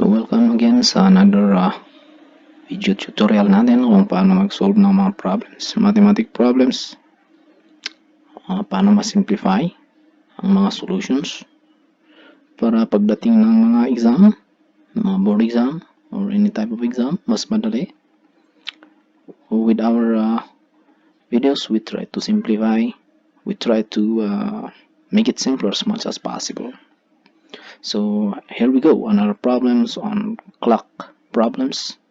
So welcome again sa another video tutorial natin kung paano mag-solve ng mga problems, mathematic problems, paano ma-simplify ang mga solutions para pagdating ng mga exam, mga board exam or any type of exam, mas madali. With our videos, we try to simplify, we try to make it simpler as much as possible. So here we go on our problems on clock problems.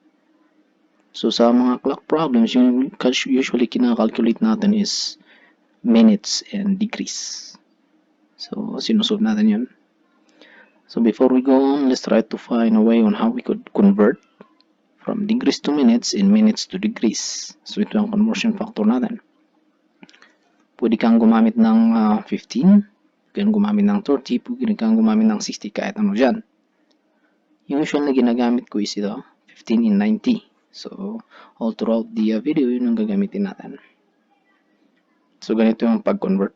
So sa mga clock problems, yung usually kinakalculate natin is minutes and degrees. So sinusolve natin yun. So before we go on, let's try to find a way on how we could convert from degrees to minutes and minutes to degrees. So ito ang conversion factor natin. Pwede kang gumamit ng 15, pwede kang gumamit ng 30, pwede kang gumamit ng 60, kahit ano dyan. Yung usual na ginagamit ko is ito, 15 and 90. So all throughout the video, yun ang gagamitin natin. So ganito yung pag-convert.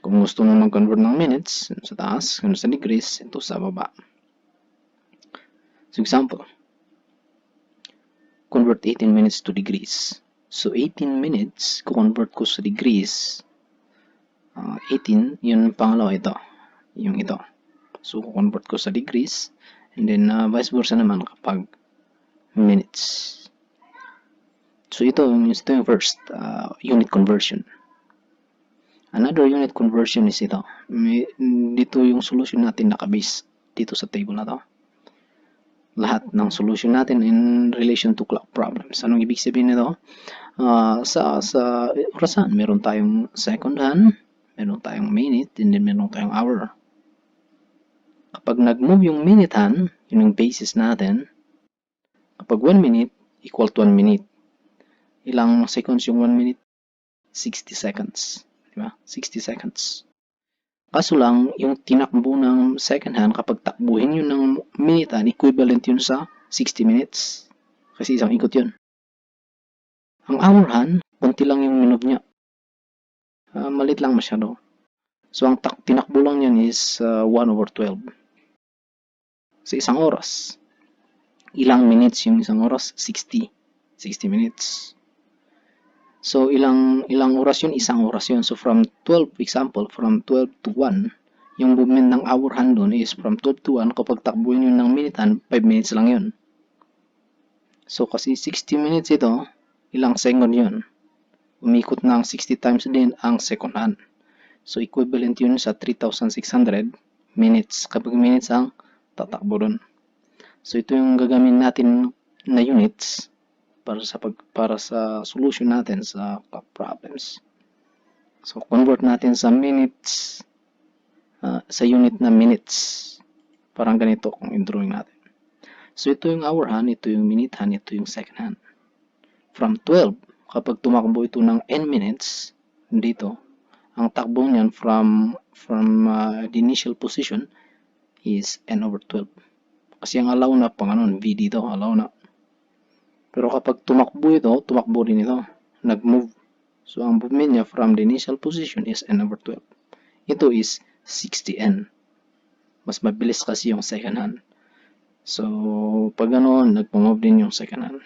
Kung gusto mo mag-convert ng minutes, sa taas, kung sa degrees, ito sa baba. So example, convert 18 minutes to degrees. So 18 minutes, convert ko sa degrees. 18, yun pangalawa ito. Yung ito. So convert ko sa degrees. And then vice versa naman kapag minutes. So ito yung first unit conversion. Another unit conversion is ito. Dito yung solution natin nakabase dito sa table na to. Lahat ng solution natin in relation to clock problems. Anong ibig sabihin nito? Sa orasan, meron tayong second hand, meron tayong minute, and then meron tayong hour. Kapag nag-move yung minute hand, yun yung basis natin. Kapag 1 minute, equal to 1 minute. Ilang seconds yung 1 minute? 60 seconds. Diba? 60 seconds. Kaso lang, yung tinakbo ng second hand, kapag takbuhin yun ng minute hand, equivalent yun sa 60 minutes. Kasi isang ikot yun. Ang hour hand, konti lang yung minute niya. Malit lang masyado. So, ang tinakbo lang yan is 1/12. Sa isang oras. Ilang minutes yung isang oras? 60 minutes. So, ilang oras yun? Isang oras yun. So, from 12, example, from 12 to 1, yung movement ng hour hand doon is from 12 to 1. Kapag takbuhin yun ng minute hand, 5 minutes lang yun. So, kasi 60 minutes ito, ilang second yun? Umikot ng 60 times din ang second hand. So, equivalent yun sa 3,600 minutes. Kapag minutes ang tatakbo doon. So, ito yung gagamitin natin na units para sa solution natin sa clock problems. So, convert natin sa minutes, sa unit na minutes. Parang ganito kung i-drawing natin. So, ito yung hour hand, ito yung minute hand, ito yung second hand. From 12, kapag tumakbo ito ng n minutes, dito, ang takbo niyan from the initial position is n/12. Kasi ang allow na pang v dito, allow na. Pero kapag tumakbo ito, tumakbo rin ito. Nag-move. So, ang movement niya from the initial position is n/12. Ito is 60n. Mas mabilis kasi yung second hand. So, pag ganoon, nagpa-move din yung second hand.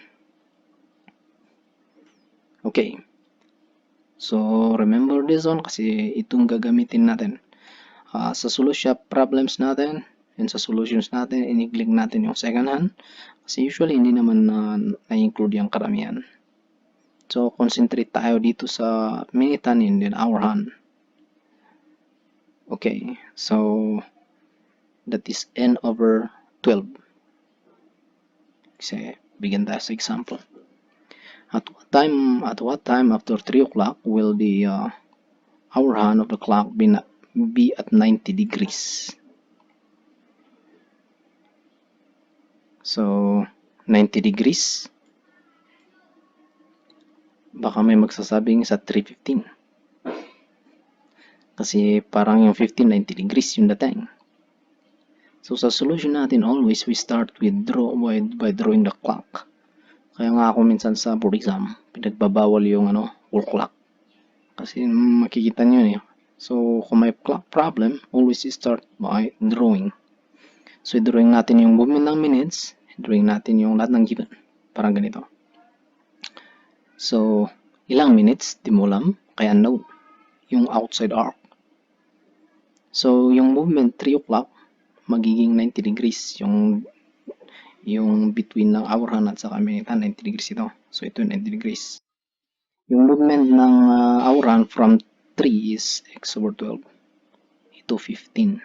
Okay. So, remember this one kasi itong gagamitin natin. Sa solution problems natin and sa solutions natin, in-neglect natin yung second hand. Kasi usually, hindi naman na-include yung karamihan. So, concentrate tayo dito sa minute hand and then hour hand. Okay. So, that is n/12. Kasi, bigyan tayo sa example. At what time after 3 o'clock will the hour hand of the clock be at 90 degrees? So, 90 degrees. Baka may magsasabing sa 3:15. Kasi parang yung 15, 90 degrees yung dating. So, sa solution natin, always we start with by drawing the clock. Kaya nga ako minsan sa board exam, pinagbabawal yung wall clock. Kasi makikita nyo So, kung may clock problem, always start by drawing. So, i-drawing natin yung movement ng minutes, i-drawing natin yung lahat ng given. Parang ganito. So, ilang minutes, di mo alam, kaya no. Yung outside arc. So, yung movement 3 o'clock, magiging 90 degrees. Yung between ng hour hand at saka minute hand, 90 degrees ito. So, ito 90 degrees. Yung movement ng hour hand from 3 is x over 12. Ito 15.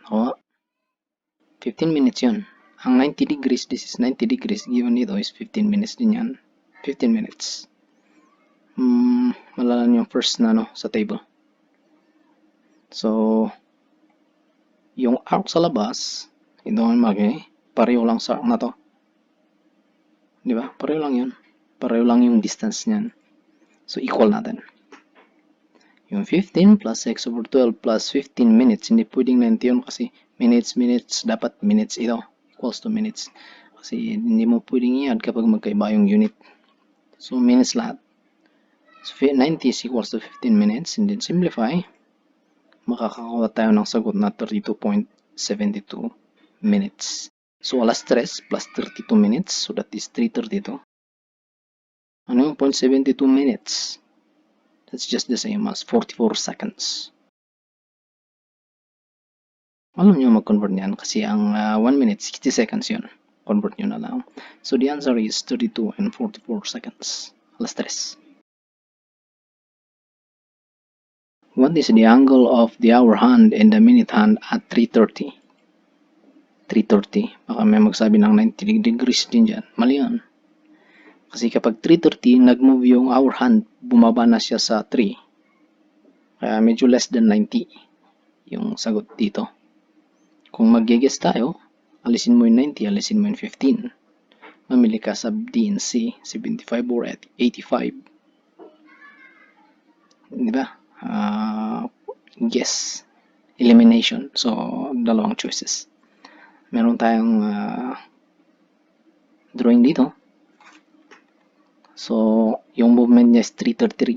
O, 15 minutes yun. Ang 90 degrees, this is 90 degrees, given dito is 15 minutes din yan. 15 minutes. Malalan yung first na sa table. So, yung arc sa labas, ito ang pareho lang sa arc na to. Di ba? Pareho lang yun. Pareho lang yung distance niyan. So, equal natin. Yung 15 plus x over 12 plus 15 minutes, hindi pwedeng 90 yun kasi minutes, dapat minutes ito. Equals to minutes. Kasi hindi mo pwedeng i-add kapag magkaiba yung unit. So, minutes lahat. So, 90 is equals to 15 minutes. And then simplify. Makakakuha tayo ng sagot na 32.72 minutes. So, alas 3 plus 32 minutes. So, that is 3:32. Ano yung 0.72 minutes? That's just the same as 44 seconds. Alam nyo mag-convert niyan kasi ang 1 minute, 60 seconds yun. Convert nyo na lang. So, the answer is 32 and 44 seconds. Alas 3. What is the angle of the hour hand and the minute hand at 3:30? 3:30. Baka may magsabi ng 90 degrees din dyan. Mali yan. Kasi kapag 3:30, nag-move yung hour hand, bumaba na siya sa 3. Kaya medyo less than 90 yung sagot dito. Kung mag-guess tayo, alisin mo yung 90, alisin mo yung 15. Mamili ka sa D and C, 75 or 85. Diba? Guess. Elimination. So, dalawang choices. Meron tayong drawing dito. So, yung movement niya is 3:30.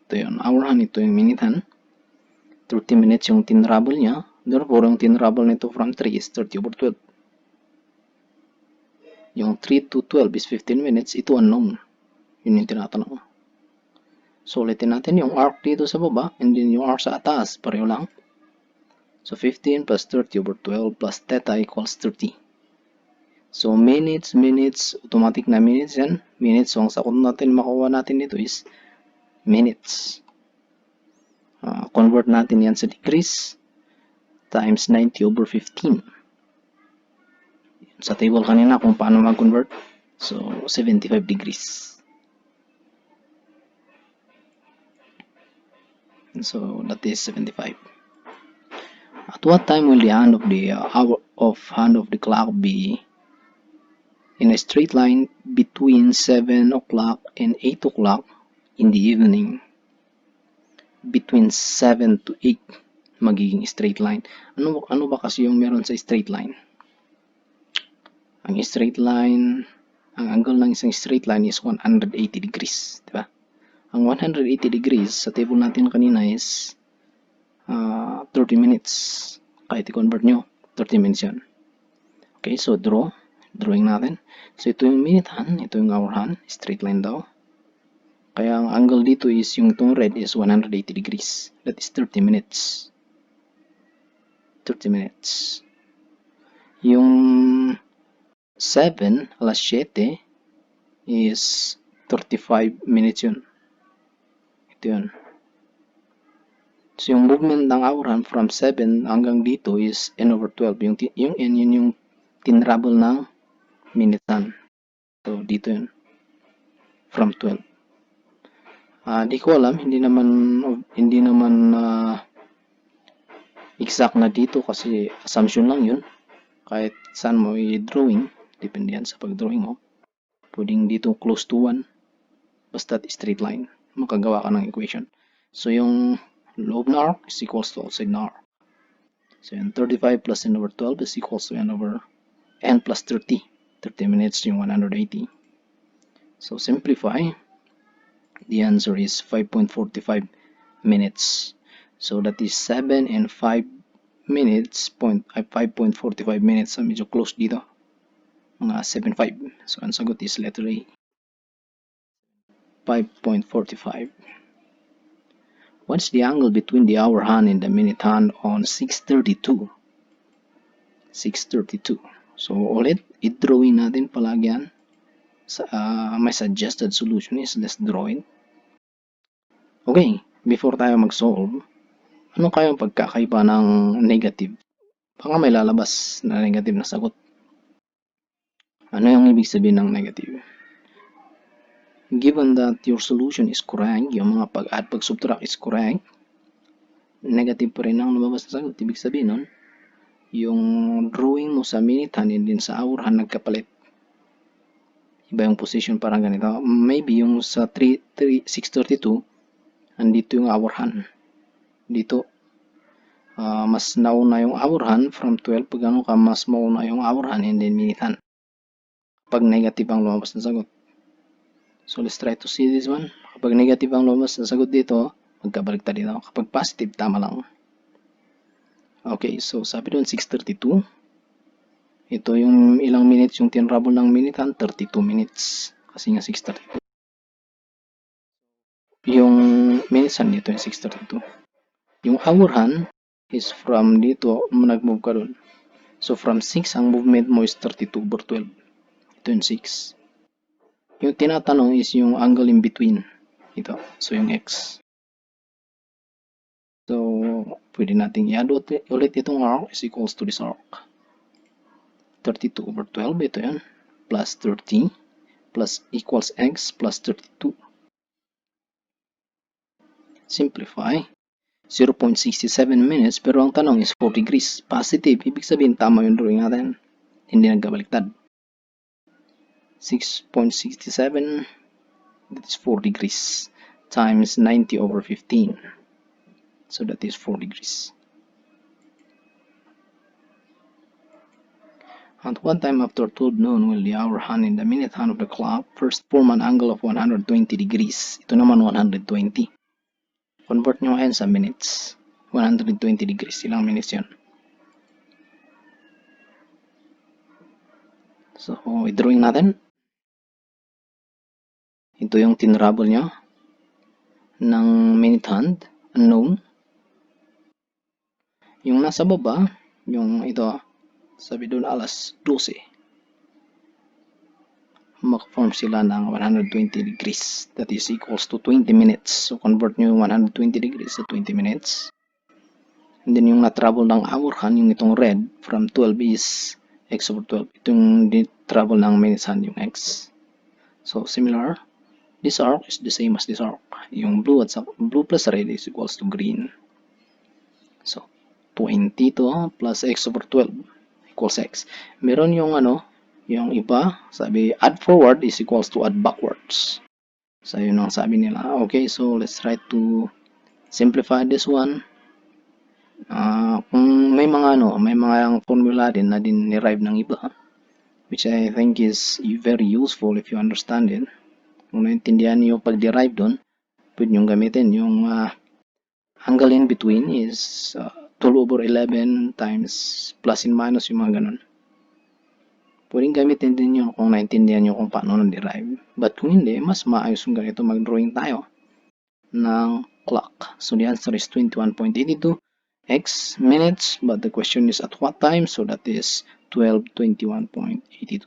Ito yun. Hour hand, ito yung minute hand. 30 minutes yung tinrable niya. Therefore, yung tinrable nito from 3 is 30 over 12. Yung 3 to 12 is 15 minutes. Ito unknown. Yun yung tinatanong. So, ulitin natin yung arc dito sa baba and then yung arc sa atas. Pareho lang. So, 15 plus 30 over 12 plus theta equals 30. So, minutes, automatic na minutes yan. Minutes, so ang sakot natin makuha natin dito is minutes. Convert natin yan sa degrees times 90 over 15. Sa table kanina kung paano mag-convert. So, 75 degrees. So, that is 75. At what time will the hand of the hand of the clock be in a straight line between 7 o'clock and 8 o'clock in the evening? Between 7 to 8 magiging straight line. Ano ba kasi yung meron sa straight line? Ang straight line, ang angle ng isang straight line is 180 degrees, di ba? Ang 180 degrees sa table natin kanina is 30 minutes. Kahit i-convert nyo, 30 minutes yun. Okay, so drawing natin. So ito yung minute hand, ito yung hour hand, straight line daw. Kaya ang angle dito is yung itong red is 180 degrees. That is 30 minutes. 30 minutes. Yung 7 alas 7 is 35 minutes yun. Ito yun. So, yung movement ng hour hand from 7 hanggang dito is n over 12. Yung n, yun yung tinrable ng minute hand. So, dito yun. From 12. Di ko alam, hindi naman exact na dito kasi assumption lang yun. Kahit saan mo i-drawing, depende yan sa pag-drawing mo. Pwedeng dito close to 1. Basta straight line. Makagawa ka ng equation. So, yung loob na arc is equals to outside na arc. So, yung 35 plus n over 12 is equals to n over n plus 30. 30 minutes yung 180. So, simplify. The answer is 5.45 minutes. So, that is 7 and 5 minutes, 5.45 minutes. Medyo close dito. Mga 7.5. So, ang sagot is letter A. 5.45. What's the angle between the hour hand and the minute hand on 6:32? 6:32. So, ulit, i-drawing natin palagi yan. My suggested solution is let's draw it. Okay, before tayo mag-solve, ano kayang pagkakaiba ng negative? Baka may lalabas na negative na sagot. Ano yung ibig sabihin ng negative? Given that your solution is correct, yung mga pag-add, pag-subtract is correct, negative pa rin ang lumabas na sagot. Ibig sabihin nun, yung drawing mo sa minute hand and din sa hour hand nagkapalit. Iba yung position, parang ganito. Maybe yung sa 6:32, andito yung hour hand. Dito, mas nauna yung hour hand from 12. Pag ano ka, mas mauna yung hour hand and then minute hand. Pag negative ang lumabas na sagot. So, let's try to see this one. Kapag negative ang lumabas na sagot dito, magkabaliktad dito. Kapag positive, tama lang. Okay, so sabi doon 6:32. Ito yung ilang minutes yung tinrabol ng minute hand, 32 minutes. Kasi nga 6:32. Yung minutes hand dito yung 6:32. Yung hour hand is from dito, nag-move ka doon. So from 6, ang movement mo is 32/12. Ito yung 6. Yung tinatanong is yung angle in between. Ito. So yung x. So, pwede natin i-add ulit itong arc is equals to this arc. 32/12, ito yan. Plus 30 plus equals x plus 32. Simplify. 0.67 minutes, pero ang tanong is 4 degrees. Positive, ibig sabihin tama yung drawing natin. Hindi nagkabaliktad. 6.67, that is 4 degrees, times 90/15. So that is 4 degrees. At what time after 12 noon will the hour hand and the minute hand of the clock first form an angle of 120 degrees? Ito naman 120. Convert nyo ngayon sa minutes. 120 degrees. Ilang minutes yun? So, i-drawing natin. Ito yung tinrabol nyo ng minute hand. Unknown. Yung nasa baba, yung ito, sabi doon alas 12. Mag-form sila ng 120 degrees. That is equals to 20 minutes. So, convert nyo yung 120 degrees sa 20 minutes. And then, yung na-travel ng hour hand, yung itong red, from 12 is x/12. Ito yung travel ng minutes hand, yung x. So, similar. This arc is the same as this arc. Yung blue at blue plus red is equals to green. So, 20 to plus x/12 equals x. Meron yung yung iba, sabi add forward is equals to add backwards. So, yun ang sabi nila. Okay, so let's try to simplify this one. Kung may mga may mga formula din na derive ng iba, which I think is very useful if you understand it. Kung naintindihan niyo pag-derive doon, pwede nyo gamitin yung angle in between is 12/11 times plus and minus, yung mga ganun. Pwedeng gamitin din yun kung naintindihan nyo kung paano na-derive. But kung hindi, mas maayos yung ganito mag-drawing tayo ng clock. So the answer is 21.82 x minutes, but the question is at what time? So that is 12:21.82.